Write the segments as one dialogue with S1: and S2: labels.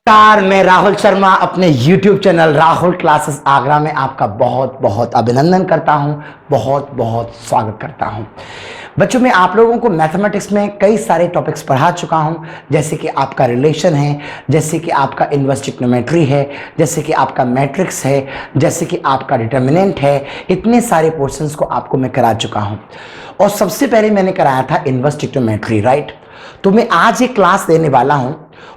S1: नमस्कार, मैं राहुल शर्मा अपने YouTube channel Rahul classes Agra में आपका बहुत बहुत अभिनंदन करता हूं, बहुत बहुत स्वागत करता हूं। बच्चों, मैं आप लोगों को मैथमेटिक्स में कई सारे टॉपिक्स पढ़ा चुका हूं, जैसे कि आपका रिलेशन है, जैसे कि आपका इनवर्स ट्रिग्नोमेट्री है, जैसे कि आपका मैट्रिक्स है, जैसे कि आपका डिटर्मिनेंट है। इतने सारे पोर्शंस को आपको मैं करा चुका हूं और सबसे पहले मैंने कराया था इनवर्स ट्रिग्नोमेट्री, राइट। तो मैं आज एक क्लास देने वाला हूं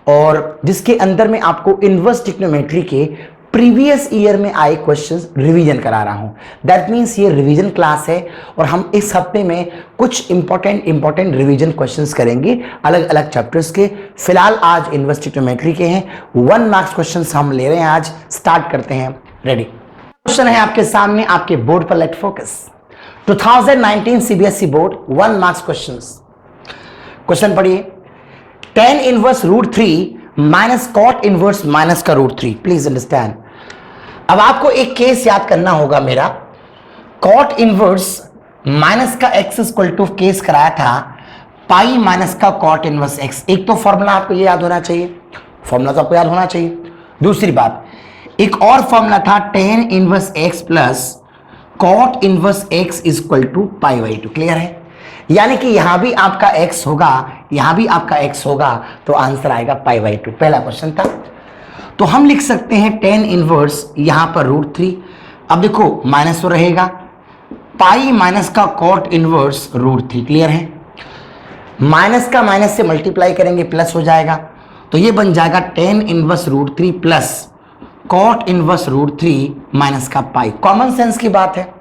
S1: और जिसके अंदर मैं आपको इनवर्स ट्रिग्नोमेट्री के प्रीवियस ईयर में आए क्वेश्चंस रिवीजन करा रहा हूं। दैट मींस ये रिवीजन क्लास है और हम इस हफ्ते में कुछ इंपॉर्टेंट रिवीजन क्वेश्चंस करेंगे अलग अलग चैप्टर्स के। फिलहाल आज इनवर्स ट्रिग्नोमेट्री के हैं 1 मार्क्स क्वेश्चंस हम ले रहे हैं। आज स्टार्ट करते हैं। रेडी। क्वेश्चन है आपके सामने, आपके बोर्ड पर। Let focus. 2019 CBSE board 1 marks questions. Question पढ़िए। tan inverse root 3 minus cot inverse minus का रूट 3। Please understand. अब आपको एक केस याद करना होगा मेरा। कॉट इनवर्स माइनस का x इक्वल टू केस कराया था पाई माइनस का कॉट इनवर्स x। एक तो फॉर्मूला आपको ये याद होना चाहिए, फॉर्मूला तो आपको याद होना चाहिए। दूसरी बात, एक और फॉर्मूला था tan inverse x plus cot inverse x equal to pi by 2। Clear है? यानी कि यहां भी आपका x होगा, यहां भी आपका x होगा, तो आंसर आएगा पाई बाई 2। पहला क्वेश्चन था। तो हम लिख सकते हैं tan इनवर्स यहां पर रूट 3। अब देखो माइनस तो रहेगा, पाई माइनस का कॉट इनवर्स रूट 3। क्लियर है? माइनस का माइनस से मल्टीप्लाई करेंगे प्लस हो जाएगा, तो ये बन जाएगा tan inverse root 3 plus cot inverse root 3 minus का पाई। कॉमन सेंस की बात है।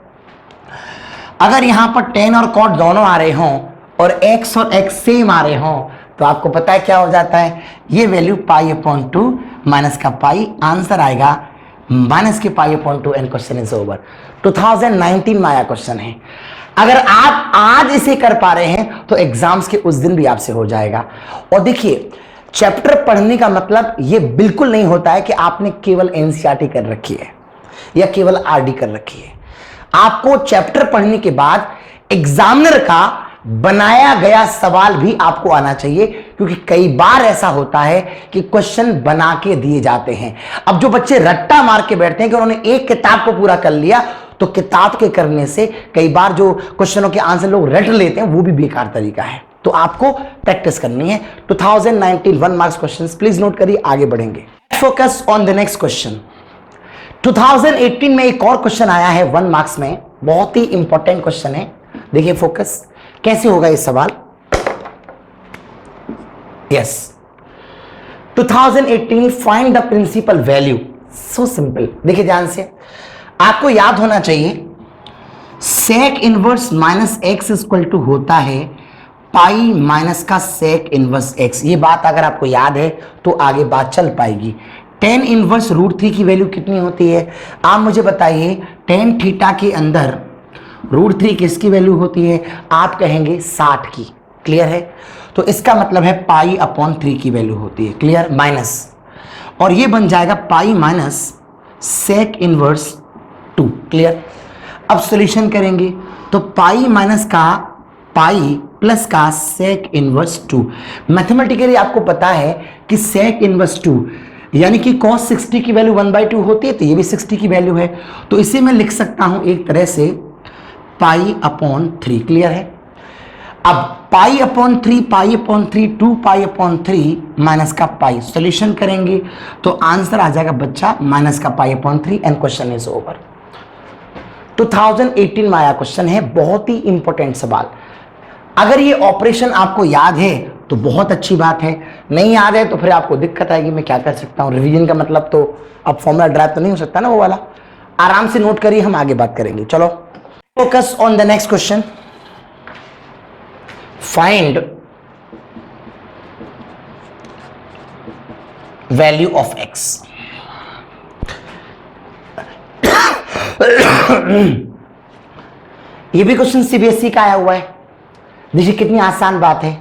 S1: अगर यहां पर tan और cot दोनों आ रहे हों और x और x सेम आ रहे हों तो आपको पता है क्या हो जाता है, ये वैल्यू पाई अपॉन 2 माइनस का पाई। आंसर आएगा माइनस के pi upon 2 and question is over. 2019 में आया क्वेश्चन है। अगर आप आज इसे कर पा रहे हैं तो एग्जाम्स के उस दिन भी आपसे हो जाएगा। और देखिए, चैप्टर पढ़ने का मतलब ये बिल्कुल नहीं होता है कि आपने केवल एनसीईआरटी कर रखी है या केवल आरडी कर रखी है। आपको चैप्टर पढ़ने के बाद एग्जामिनर का बनाया गया सवाल भी आपको आना चाहिए, क्योंकि कई बार ऐसा होता है कि क्वेश्चन बना के दिए जाते हैं। अब जो बच्चे रट्टा मार के बैठते हैं कि उन्होंने एक किताब को पूरा कर लिया, तो किताब के करने से कई बार जो क्वेश्चनों के आंसर लोग रट लेते हैं वो भी बेकार तरीका है। तो आपको प्रैक्टिस करनी है। 2019 1 मार्क्स क्वेश्चन प्लीज नोट करिए, आगे बढ़ेंगे। Focus on the next question. 2018 में एक और क्वेश्चन आया है 1 मार्क्स में, बहुत ही इंपॉर्टेंट क्वेश्चन है। देखिए फोकस, कैसे होगा ये सवाल। Yes, 2018 find the principal value. So simple. देखिए ध्यान से, आपको याद होना चाहिए sec inverse minus X equal to होता है पाई माइनस का सेक इनवर्स एक्स। ये बात अगर आपको याद है तो आगे बात चल पाएगी। tan इनवर्स रूट 3 की वैल्यू कितनी होती है, आप मुझे बताइए। tan थीटा के अंदर रूट 3 किसकी वैल्यू होती है? आप कहेंगे 60 की। क्लियर है? तो इसका मतलब है पाई अपॉन 3 की वैल्यू होती है। क्लियर? माइनस, और ये बन जाएगा pi minus sec inverse 2। Clear? अब सॉल्यूशन करेंगे तो पाई माइनस का पाई प्लस का सेक इनवर्स 2। मैथमेटिकली आपको पता है कि सेक इनवर्स 2 यानी कि cos 60 की वैल्यू 1/2 होती है, तो ये भी 60 की वैल्यू है। तो इसे मैं लिख सकता हूं एक तरह से पाई अपॉन 3। क्लियर है? अब pi upon 3, pi upon 3, 2 pi upon 3 minus का पाई। सॉल्यूशन करेंगे तो आंसर आ जाएगा बच्चा माइनस का pi upon 3 and question is over. 2018 में आया क्वेश्चन है, बहुत ही इंपॉर्टेंट सवाल। अगर ये ऑपरेशन आपको याद है तो बहुत अच्छी बात है, नहीं याद है तो फिर आपको दिक्कत आएगी। मैं क्या कर सकता हूं, रिवीजन का मतलब तो अब फॉर्मूला ड्राइव तो नहीं हो सकता ना वो वाला। आराम से नोट करिए, हम आगे बात करेंगे। चलो focus on the next question. Find value of x. ये भी क्वेश्चन सीबीएसई का आया हुआ है। देखिए कितनी आसान बात है,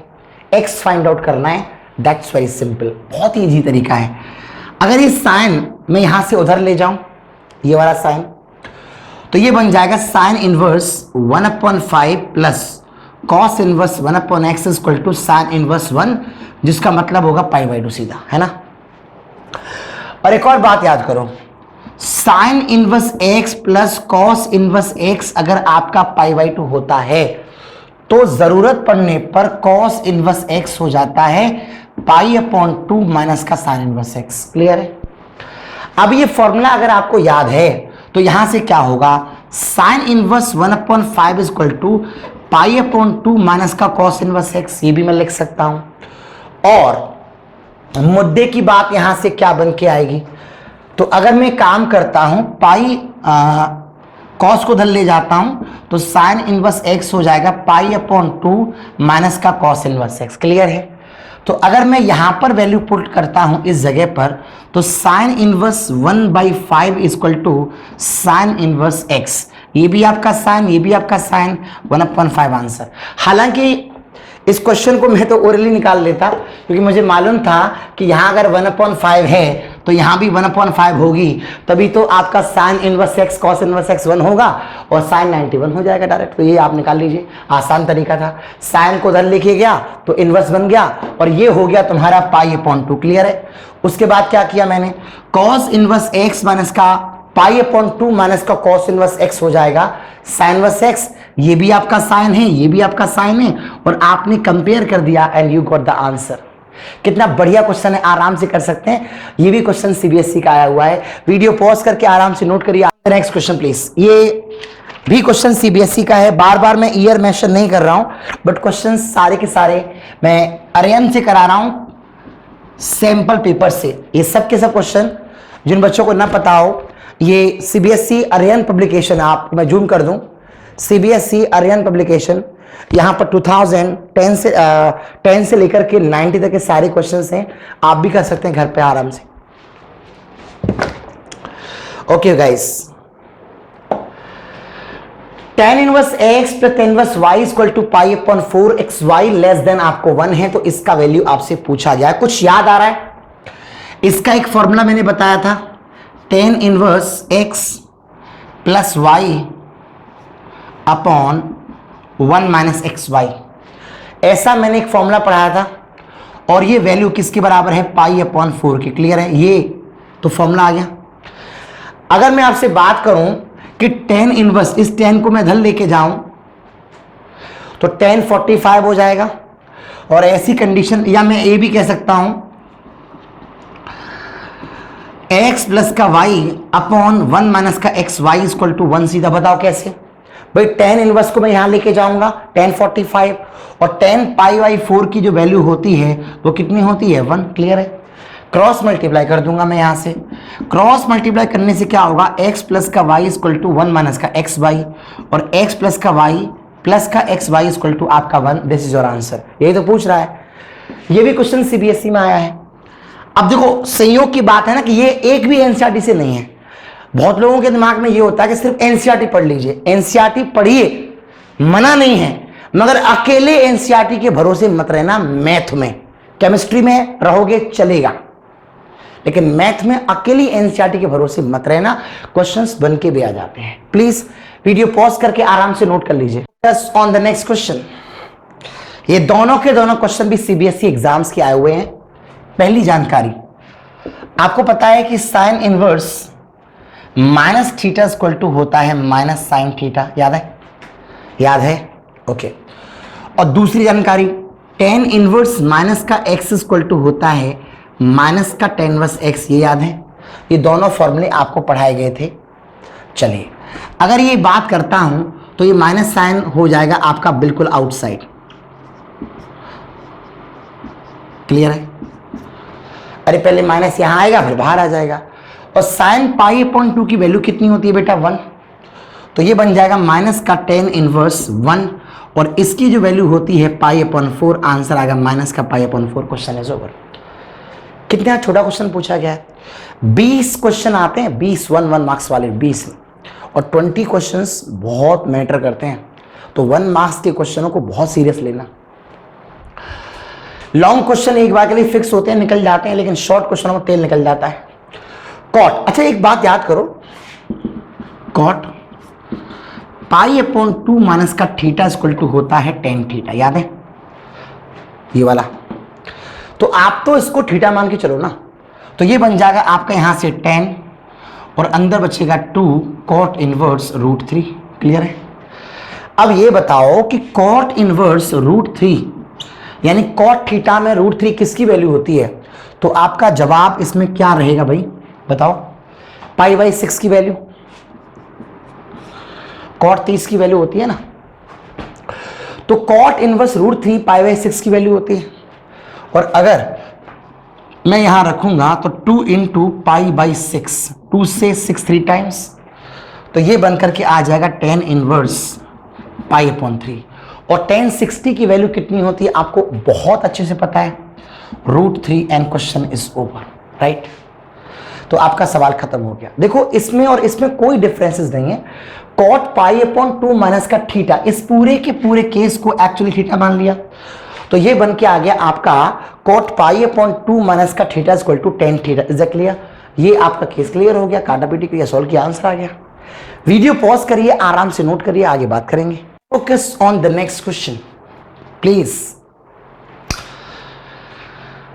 S1: x फाइंड आउट करना है। दैट्स वेरी सिंपल, बहुत ही इजी तरीका है। अगर ये साइन मैं यहां से उधर ले जाऊं, ये वाला साइन, तो ये बन जाएगा sine inverse 1/5 plus cos inverse 1/x equal to sine inverse 1, जिसका मतलब होगा पाई बाई 2 सीधा, है ना। और एक और बात याद करो, sign inverse x plus cos inverse x अगर आपका π/2 होता है तो जरूरत पड़ने पर कॉस इनवर्स एक्स हो जाता है π/2 माइनस का साइन इनवर्स एक्स। क्लियर है? अब ये फॉर्मूला अगर आपको याद है तो यहां से क्या होगा, sine inverse 1/5 is equal to π/2 minus का कॉस इनवर्स एक्स, ये भी मैं लिख सकता हूं। और मुद्दे की बात यहां से क्या बन के आएगी, तो अगर मैं काम करता हूं कॉस को धन ले जाता हूं तो साइन इनवर्स एक्स हो जाएगा π/2 माइनस का कॉस इनवर्स एक्स। क्लियर है? तो अगर मैं यहां पर वैल्यू पुट करता हूं इस जगह पर, तो sine inverse 1/5 equal to sine inverse x, ये भी आपका साइन, ये भी आपका साइन, 1/5 आंसर। हालांकि इस क्वेश्चन को मैं तो ओरली निकाल लेता क्योंकि मुझे मालूम था कि यहां अगर 1/5 है तो यहां भी 1/5 होगी, तभी तो आपका sign inverse x cos inverse x 1 होगा और साइन 91 हो जाएगा डायरेक्ट। तो ये आप निकाल लीजिए, आसान तरीका था। साइन को धन लेके गया तो इनवर्स बन गया और ये हो गया तुम्हारा π/2। क्लियर है? उसके बाद क्या किया मैंने, कॉस इनवर्स एक्स माइनस का π/2 माइनस का कॉस इनवर्स एक्स हो जाएगा साइन इनवर्स एक्स, ये भी आपका साइन है, ये भी आपका साइन है, और आपने कंपेयर कर दिया and you got the answer. कितना बढ़िया क्वेश्चन है, आराम से कर सकते हैं। ये भी क्वेश्चन सीबीएसई का आया हुआ है, वीडियो पॉज करके आराम से नोट करिए। Next question please. ये भी क्वेश्चन सीबीएसई का है, बार बार मैं ईयर मेंशन नहीं कर रहा हूं, बट क्वेश्चन सारे के सारे मैं आर्यन से करा रहा हूं, सैंपल पेपर से। ये सब के सब क्वेश्चन जिन बच्चों को ना पता हो, ये सीबीएसई आर्यन पब्लिकेशन, आप मैं जूम कर दूं, सीबीएसई आर्यन पब्लिकेशन, यहां पर 2010 से लेकर के 90 तक के सारे क्वेश्चंस हैं, आप भी कर सकते हैं घर पे आराम से। Okay guys, tan inverse x plus tan inverse y equal to π/4 xy less than आपको 1 है, तो इसका वैल्यू आपसे पूछा गया है। कुछ याद आ रहा है? इसका एक फॉर्मूला मैंने बताया था, tan inverse x plus y upon 1 minus XY, ऐसा मैंने एक फॉर्मूला पढ़ाया था, और ये वैल्यू किसके बराबर है, π/4 की। क्लियर है? ये तो फॉर्मूला आ गया। अगर मैं आपसे बात करूं कि tan इनवर्स, इस tan को मैं धन लेके जाऊं तो tan 45 हो जाएगा, और ऐसी कंडीशन, या मैं ये भी कह सकता हूं x प्लस का y अपॉन 1 माइनस का XY इक्वल टू 1। सीधा बताओ कैसे भाई, tan इनवर्स को मैं यहां लेके जाऊंगा tan 45, और tan π/4 की जो वैल्यू होती है वो कितनी होती है, 1। क्लियर है? क्रॉस मल्टीप्लाई कर दूंगा मैं यहां से, क्रॉस मल्टीप्लाई करने से क्या होगा, x प्लस का y इक्वल टू 1 माइनस का XY, और x प्लस का y प्लस का XY इक्वल टू आपका 1। This is your answer. यही तो पूछ रहा है, ये भी क्वेश्चन सीबीएसई में आया है। अब देखो, संयोग की बात है ना कि ये एक भी एनसीईआरटी से नहीं है। बहुत लोगों के दिमाग में ये होता है कि सिर्फ एनसीईआरटी पढ़ लीजिए। एनसीईआरटी पढ़िए, मना नहीं है, मगर अकेले एनसीईआरटी के भरोसे मत रहना। मैथ में, केमिस्ट्री में रहोगे चलेगा, लेकिन मैथ में अकेली एनसीईआरटी के भरोसे मत रहना, क्वेश्चंस बन के भी आ जाते हैं। प्लीज वीडियो पॉज करके आराम से नोट कर लीजिए। ऑन द नेक्स्ट क्वेश्चन, ये दोनों के दोनों क्वेश्चन भी सीबीएसई एग्जाम्स के आए हुए हैं। पहली जानकारी, आपको पता है कि sine inverse minus theta equal to होता है माइनस साइन थीटा। याद है? याद है? ओके। और दूसरी जानकारी, tan इनवर्स माइनस का x इक्वल टू होता है माइनस का tan इनवर्स x। ये याद है? ये दोनों फॉर्मूले आपको पढ़ाए गए थे। चलिए, अगर ये बात करता हूं तो ये माइनस साइन हो जाएगा आपका बिल्कुल आउटसाइड। क्लियर है? अरे पहले माइनस यहां आएगा फिर बाहर आ जाएगा। और साइन π/2 की वैल्यू कितनी होती है बेटा, 1, तो ये बन जाएगा माइनस का tan इनवर्स 1, और इसकी जो वैल्यू होती है π/4, आंसर आएगा माइनस का π/4। Question is over. कितना छोटा क्वेश्चन पूछा गया है। 20 क्वेश्चन आते हैं, 20 1 मार्क्स वाले 20, और 20 क्वेश्चंस बहुत मैटर करते हैं, तो 1 मार्क्स के क्वेश्चनों को बहुत सीरियस लेना। लॉन्ग क्वेश्चन एक बार के लिए फिक्स होते हैं, निकल जाते हैं, लेकिन शॉर्ट क्वेश्चनों में तेल निकल जाता है। कॉट, अच्छा एक बात याद करो, कॉट π/2 माइनस का थीटा इक्वल टू होता है tan थीटा। याद है? ये वाला, तो आप तो इसको थीटा मान के चलो ना, तो ये बन जाएगा आपका यहां से 10 और अंदर बचेगा 2 कॉट इनवर्स √3। क्लियर है? अब ये बताओ कि कॉट इनवर्स √3 यानी कॉट थीटा में √3 किसकी वैल्यू होती है? तो आपका जवाब इसमें क्या रहेगा भाई बताओ? π/6 की वैल्यू, कॉट 30 की वैल्यू होती है ना, तो कॉट इनवर्स √3 π/6 की वैल्यू होती है। और अगर मैं यहां रखूंगा तो 2 × π/6, 2 से 6 3 टाइम्स, तो ये बनकर के आ जाएगा 10 इनवर्स π/3। और 1060 की वैल्यू कितनी होती है आपको बहुत अच्छे से पता है, √3 and question is over. Right? तो आपका सवाल खत्म हो गया। देखो इसमें और इसमें कोई डिफरेंसेस नहीं है। कॉट π/2 माइनस का थीटा, इस पूरे के पूरे केस को एक्चुअली थीटा मान लिया, तो ये बन के आ गया आपका कॉट π/2 माइनस का theta is equal to 10 theta. Is that clear? ये आपका केस क्लियर हो गया, काटा पीटी क्लियर, सॉल्व किया, आंसर आ गया। वीडियो पॉज करिए, आराम से नोट करिए, आगे बात करेंगे। Focus on the next question please.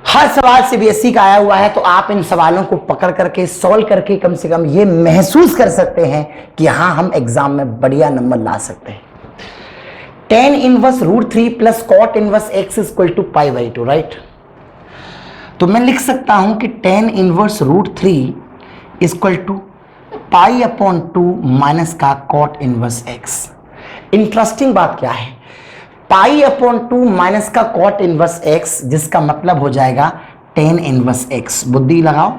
S1: हर सवाल सीबीएसई का आया हुआ है, तो आप इन सवालों को पकड़ करके सॉल्व करके कम से कम ये महसूस कर सकते हैं कि हाँ हम एग्जाम में बढ़िया नंबर ला सकते हैं। 10 inverse √3 plus cot inverse x is equal to π/2। Right? तो मैं लिख सकता हूं कि 10 inverse √3 is equal to π/2 minus का कॉट इनवर्स x। इंटरेस्टिंग बात क्या है, π/2 माइनस का कॉट इनवर्स x, जिसका मतलब हो जाएगा 10 इनवर्स x। बुद्धि लगाओ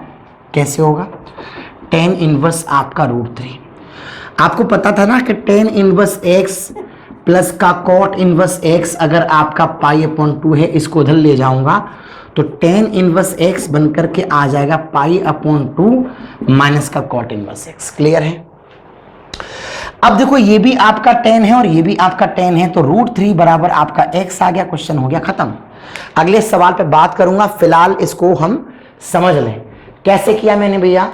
S1: कैसे होगा? 10 इनवर्स आपका √3, आपको पता था ना कि 10 इनवर्स x प्लस का कॉट इनवर्स x, अगर आपका π/2 है, इसको उधर ले जाऊंगा तो 10 इनवर्स x बनकर के आ जाएगा π/2 माइनस का कॉट इनवर्स x। क्लियर है? अब देखो ये भी आपका 10 है और ये भी आपका 10 है, तो √3 बराबर आपका x आ गया, क्वेश्चन हो गया खत्म। अगले सवाल पे बात करूंगा, फिलहाल इसको हम समझ लें। कैसे किया मैंने भैया?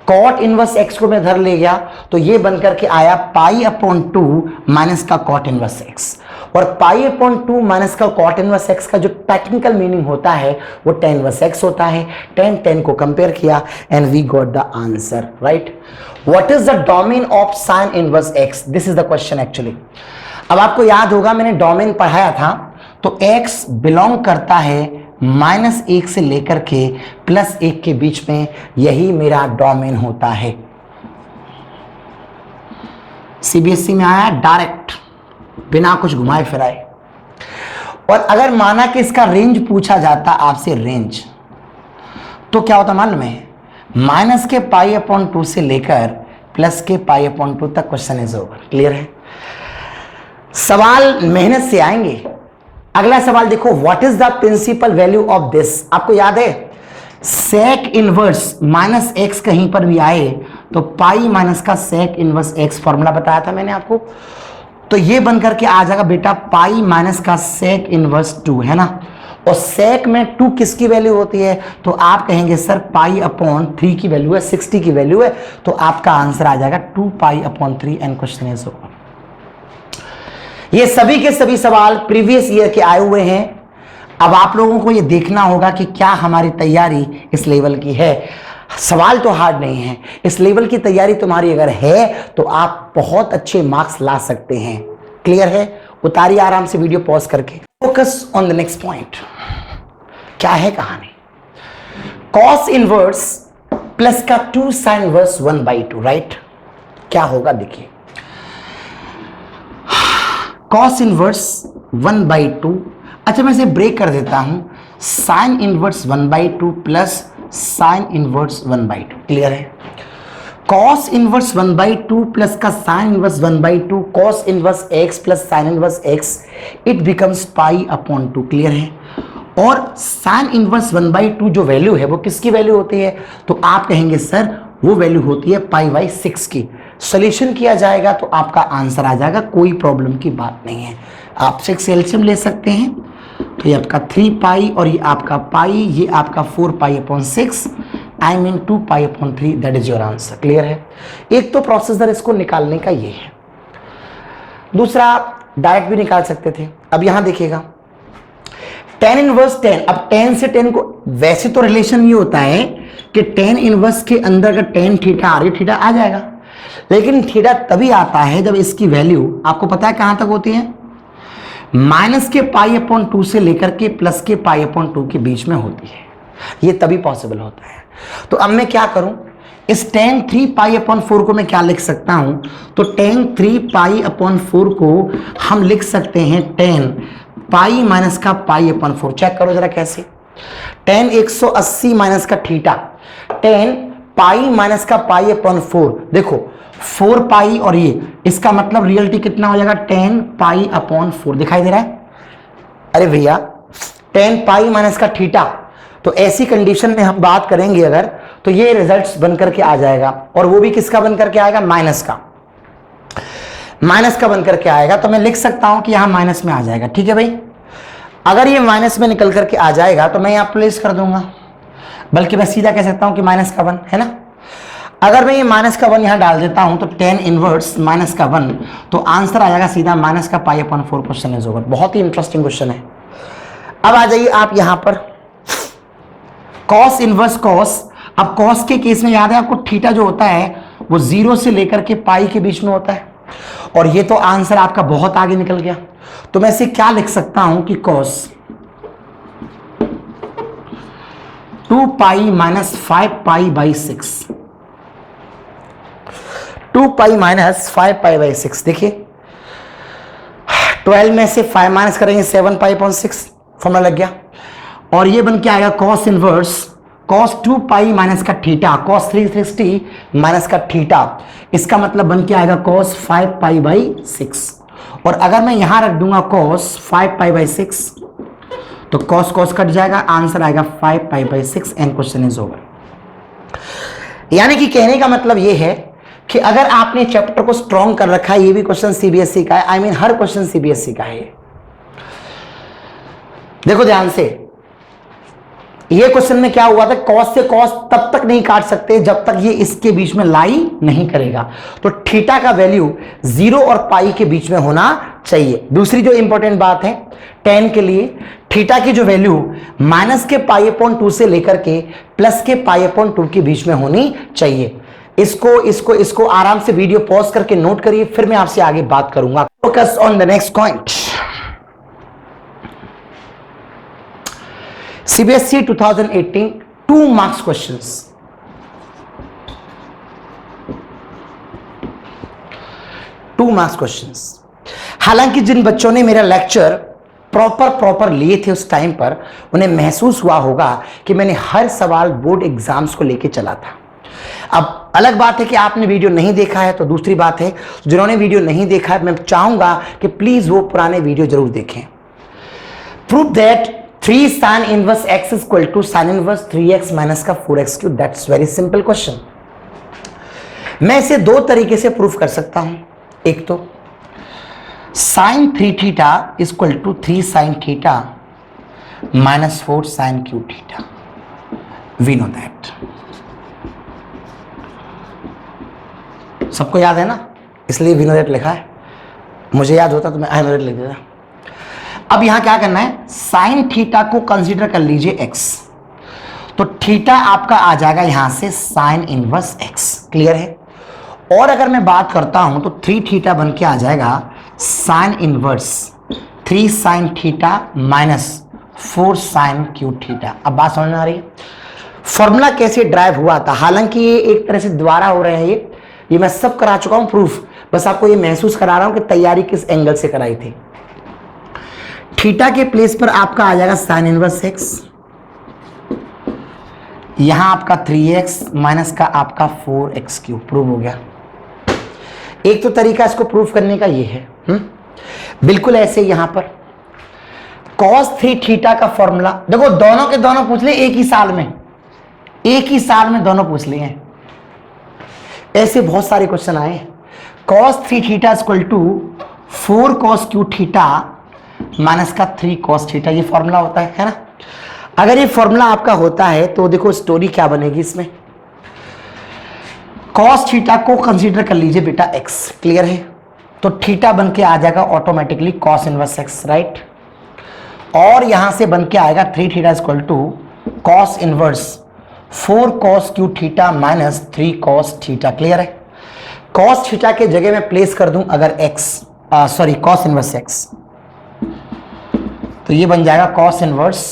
S1: कॉट इनवर्स x को मैं धर ले गया, तो ये बनकर के आया π/2 माइनस का कॉट इनवर्स x। और π/2 माइनस का कॉट इनवर्स x का जो टेक्निकल मीनिंग होता है वो tan इनवर्स x होता है। 10 को कंपेयर किया and we got the answer. Right? What is the domain of sine inverse x? This is the question actually. अब आपको याद होगा मैंने डोमेन पढ़ाया था, तो x बिलोंग करता है -1 से लेकर के +1 के बीच में, यही मेरा डोमेन होता है। सीबीएसई में आया डायरेक्ट, बिना कुछ घुमाए फिराए। और अगर माना कि इसका रेंज पूछा जाता आपसे, रेंज, तो क्या होता मालूम है? माइनस के π/2 से लेकर प्लस के π/2 तक क्वेश्चन इज ओवर। क्लियर है? सवाल मेहनत से आएंगे। अगला सवाल देखो, what is the principal value of this? आपको याद है सेक इनवर्स -x कहीं पर भी आए तो पाई माइनस का सेक इनवर्स x, फॉर्मूला बताया था मैंने आपको। तो ये बनकर के आ जाएगा बेटा पाई माइनस का सेक इनवर्स 2, है ना। और सेक में 2 किसकी वैल्यू होती है? तो आप कहेंगे सर π/3 की वैल्यू है, 60 की वैल्यू है, तो आपका आंसर आ जाएगा 2π/3 एंड क्वेश्चन इज ओवर। ये सभी के सभी सवाल प्रीवियस ईयर के आए हुए हैं। अब आप लोगों को ये देखना होगा कि क्या हमारी तैयारी इस लेवल की है। सवाल तो हार्ड नहीं है, इस लेवल की तैयारी तुम्हारी अगर है तो आप बहुत अच्छे मार्क्स ला सकते हैं। क्लियर है? उतारिए आराम से वीडियो पॉज करके। Focus on the next point. क्या है कहानी? कॉस इनवर्स प्लस का 2 साइन इनवर्स 1/2। राइट? क्या होगा देखिए, कॉस इनवर्स 1/2, अच्छा मैं इसे ब्रेक कर देता हूं, sine inverse 1/2 plus sine inverse 1/2। Clear है? कॉस इनवर्स 1/2 प्लस का sine inverse 1/2, cos inverse x plus sine inverse x, it becomes π/2। Clear है? और साइन इनवर्स 1/2 जो वैल्यू है वो किसकी वैल्यू होती है? तो आप कहेंगे सर वो वैल्यू होती है π/6 की। सॉल्यूशन किया जाएगा तो आपका आंसर आ जाएगा, कोई प्रॉब्लम की बात नहीं है। आप 6 एलसीएम ले सकते हैं, तो ये आपका 3π और ये आपका पाई, ये आपका 4π/6, I mean 2π/3, that is your answer. Clear है? एक तो प्रोसीजर इसको निकालने का ये है, दूसरा डायरेक्ट भी निकाल सकते थे। अब यहां देखिएगा tan इनवर्स tan, अब tan से tan को, वैसे तो रिलेशन ये होता है कि tan इनवर्स के अंदर अगर tan थीटा आ रही, थीटा आ जाएगा, लेकिन थीटा तभी आता है जब इसकी वैल्यू आपको पता है कहां तक होती है, माइनस के पाई अपॉन 2 से लेकर के प्लस के पाई अपॉन 2 के बीच में होती है, ये तभी पॉसिबल होता है। तो अब मैं क्या करूं, इस tan 3 पाई अपॉन 4 को मैं क्या लिख सकता हूं, तो tan 3 पाई अपॉन 4 को हम लिख सकते हैं tan पाई माइनस का पाई अपॉन 4। चेक करो जरा कैसे, tan 180 माइनस का थीटा, tan पाई माइनस का पाई अपॉन 4, देखो 4 पाई और ये, इसका मतलब रियलिटी कितना हो जाएगा, tan पाई अपॉन 4 दिखाई दे रहा है। अरे भैया tan पाई माइनस का थीटा, तो ऐसी कंडीशन में हम बात करेंगे अगर, तो ये रिजल्ट्स बनकर के आ जाएगा, और वो भी किसका बनकर के आएगा, माइनस का, माइनस का बनकर के आएगा। तो मैं लिख सकता हूं कि यहां माइनस में आ जाएगा, ठीक है भाई। अगर ये माइनस में निकल करके आ जाएगा तो मैं यहां प्लेस कर दूंगा, बल्कि मैं सीधा कह सकता हूं कि माइनस का 1 है ना। अगर मैं ये माइनस का 1 यहां डाल देता हूं तो tan इनवर्स माइनस का 1, तो आंसर आ जाएगा सीधा माइनस का pi upon 4। Question is over. बहुत ही इंटरेस्टिंग क्वेश्चन है। अब आ जाइए आप यहां पर कॉस इनवर्स कॉस। अब कॉस के केस में याद है आपको, थीटा जो होता है वो 0 से लेकर के पाई के बीच में होता है, और ये तो आंसर आपका बहुत आगे निकल गया। तो मैं इसे क्या लिख सकता हूं कि cos 2 pi minus 5 pi by 6, 2 pi minus 5 pi by 6। देखिए 12 में से 5 माइनस करेंगे 7 पाई अपॉन 6, फॉर्मूला लग गया। और ये बन के आएगा कॉस इनवर्स कॉस 2 पाई माइनस का थीटा, कॉस 360 माइनस का थीटा, इसका मतलब बन के आएगा कॉस 5 पाई बाई 6। और अगर मैं यहां रख दूंगा कॉस 5 पाई बाई 6, तो कॉस कॉस कट जाएगा, आंसर आएगा 5 pi by 6 and question is over. यानी कि कहने का मतलब यह है कि अगर आपने चैप्टर को स्ट्रॉन्ग कर रखा है, ये भी क्वेश्चन सीबीएसई का है, I mean her question CBSE का है। देखो ध्यान से, ये क्वेश्चन में क्या हुआ था, कॉस से कॉस तब तक नहीं काट सकते जब तक ये इसके बीच में लाई नहीं करेगा। तो थीटा का वैल्यू 0 और पाई के बीच में होना चाहिए। दूसरी जो इंपॉर्टेंट बात है, tan के लिए थीटा की जो वैल्यू माइनस के पाई अपॉन 2 से लेकर के प्लस के पाई अपॉन 2 के बीच में होनी चाहिए। इसको आराम से वीडियो पॉज करके नोट करिए, फिर मैं आपसे आगे बात करूंगा। Focus on the next point. CBSE 2018 2 marks questions. 2 marks questions. हालांकि जिन बच्चों ने मेरा लेक्चर प्रॉपर लिए थे उस टाइम पर, उन्हें महसूस हुआ होगा कि मैंने हर सवाल बोर्ड एग्जाम्स को लेके चला था। अब अलग बात है कि आपने वीडियो नहीं देखा है, तो दूसरी बात है जिन्होंने वीडियो नहीं देखा है, मैं चाहूंगा कि प्लीज वो पुराने वीडियो जरूर देखें। Prove that 3 sin inverse x is equal to sin inverse 3x minus का 4x cube. That's very simple question. मैं इसे 2 तरीके से प्रूफ कर सकता हूं। एक तो sin 3 theta is equal to 3 sin theta minus 4 sin cube theta. We know that. सबको याद है ना, इसलिए वी नो दैट लिखा है। मुझे याद होता तो मैं आई नो दैट लिख देता। अब यहां क्या करना है, साइन थीटा को कंसीडर कर लीजिए x, तो थीटा आपका आ जाएगा यहां से साइन इनवर्स x। क्लियर है। और अगर मैं बात करता हूं तो 3 थीटा बन के आ जाएगा sine inverse 3 sine theta minus 4 sine cube theta. अब बात समझ में आ रही है फॉर्मूला कैसे ड्राइव हुआ था। हालांकि ये एक तरह से दोबारा हो रहे हैं, ये मैं सब करा चुका हूं प्रूफ, बस आपको ये महसूस करा रहा हूं कि तैयारी किस एंगल से कराई थी। थीटा के प्लेस पर आपका आ जाएगा साइन इनवर्स x, यहां आपका 3x माइनस का आपका 4x क्यूब। प्रूव हो गया। एक तो तरीका इसको प्रूफ करने का ये है। बिल्कुल ऐसे यहां पर cos 3 थीटा का फॉर्मूला, देखो दोनों के दोनों पूछ ले एक ही साल में दोनों पूछ लिए हैं। ऐसे बहुत सारे क्वेश्चन आए। cos 3 theta equal to 4 cos cube theta minus का 3 cos थीटा, ये फॉर्मूला होता है ना। अगर ये फॉर्मूला आपका होता है तो देखो स्टोरी क्या बनेगी इसमें। cos थीटा को कंसीडर कर लीजिए बेटा x। क्लियर है। तो थीटा बन के आ जाएगा automatically cos inverse x, right. और यहां से बन के आएगा 3 theta equal to cos inverse 4 cos cube theta minus 3 cos theta. Clear है? कॉस थीटा के जगह में प्लेस कर दूं अगर कॉस इनवर्स एक्स, तो ये बन जाएगा cos inverse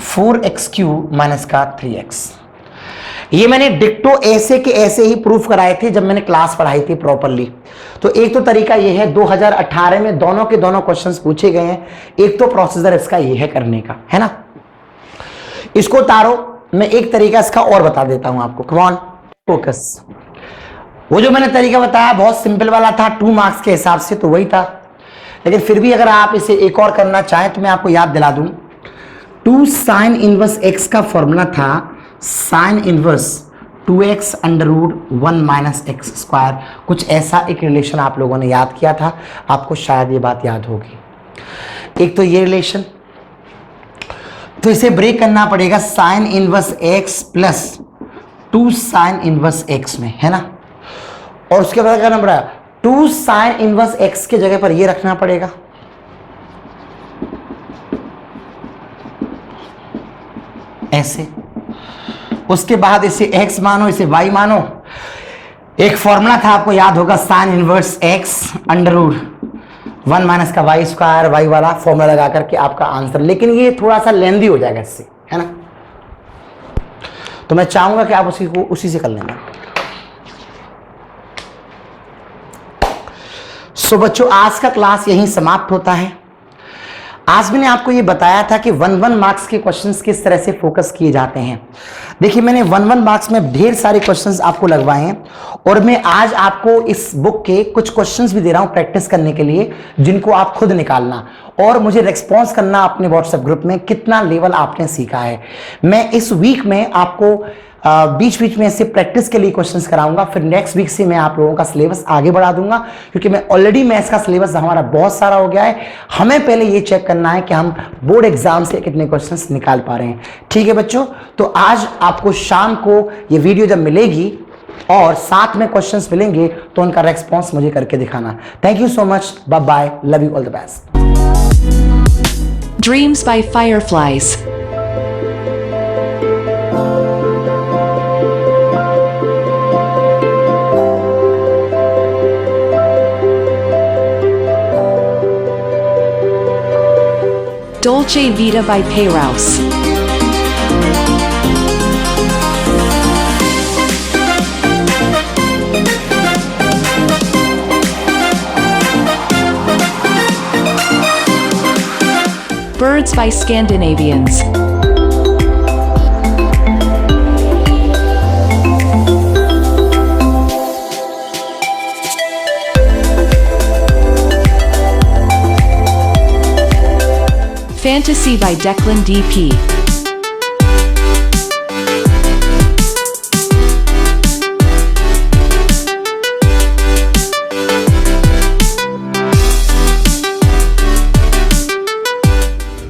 S1: 4x Q minus का 3x। ये मैंने डिक्टो ऐसे के ऐसे ही प्रूफ कराए थे जब मैंने क्लास पढ़ाई थी प्रॉपरली। तो एक तो तरीका ये है, 2018 में दोनों के दोनों क्वेश्चंस पूछे गए हैं। एक तो प्रोसीजर इसका ये है करने का, है ना। इसको तारो, मैं एक तरीका इसका और बता देता हूं आपको। Come on focus. वो जो मैंने तरीका बताया बहुत सिंपल वाला था, 2 मार्क्स के हिसाब से, तो वही था। लेकिन फिर भी अगर आप इसे एक और करना चाहें तो मैं आपको याद दिला दूं। 2 साइन इनवर्स x का फॉर्मूला था sine inverse 2x under root 1 minus X square. कुछ ऐसा एक रिलेशन आप लोगों ने याद किया था, आपको शायद ये बात याद होगी। एक तो ये रिलेशन, तो इसे ब्रेक करना पड़ेगा sign inverse x plus 2 sine inverse x में, है ना। और उसके बाद क्या नंबर है, 2 साइन इनवर्स x के जगह पर ये रखना पड़ेगा, ऐसे। उसके बाद इसे x मानो, इसे y मानो। एक फॉर्मूला था आपको याद होगा, sine inverse x under root 1 minus का y स्क्वायर, y वाला फॉर्मूला लगा करके आपका आंसर। लेकिन ये थोड़ा सा लेंदी हो जाएगा इससे, है ना। तो मैं चाहूंगा कि आप उसी से कर लेना। सो बच्चों, आज का क्लास यहीं समाप्त होता है। आज मैंने आपको ये बताया था कि 1 मार्क्स के क्वेश्चंस किस तरह से फोकस किए जाते हैं। देखिए, मैंने 1 मार्क्स में ढेर सारे क्वेश्चंस आपको लगवाए हैं और मैं आज आपको इस बुक के कुछ क्वेश्चंस भी दे रहा हूं प्रैक्टिस करने के लिए, जिनको आप खुद निकालना और मुझे रेस्पॉन्स करना अपने व्हाट्सएप ग्रुप में, कितना लेवल आपने सीखा है। मैं इस वीक में आपको बीच बीच में ऐसे प्रैक्टिस के लिए क्वेश्चंस कराऊंगा। फिर नेक्स्ट वीक से मैं आप लोगों का सिलेबस आगे बढ़ा दूंगा, क्योंकि मैं ऑलरेडी मैथ्स का सिलेबस हमारा बहुत सारा हो गया है। हमें पहले ये चेक करना है कि हम बोर्ड एग्जाम से कितने क्वेश्चंस निकाल पा रहे हैं। ठीक है बच्चों, तो आज आपको शाम को ये वीडियो जब मिलेगी और साथ में क्वेश्चंस मिलेंगे तो उनका रेस्पॉन्स मुझे करके दिखाना। Thank you so much, bye bye, love you, all the best.
S2: Dreams by Fireflies. Dolce Vita by Payrouse. Birds by Scandinavians. Fantasy by Declan DP.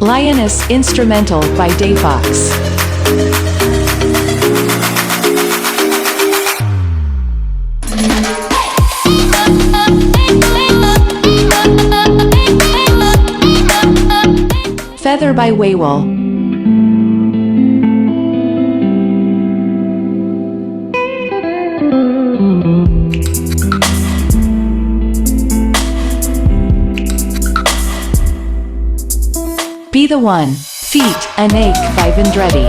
S2: Lioness Instrumental by Dayfox. Feather by Waywall. Be the One, Feet and Ache by Vendretti.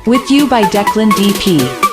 S2: With You by Declan DP.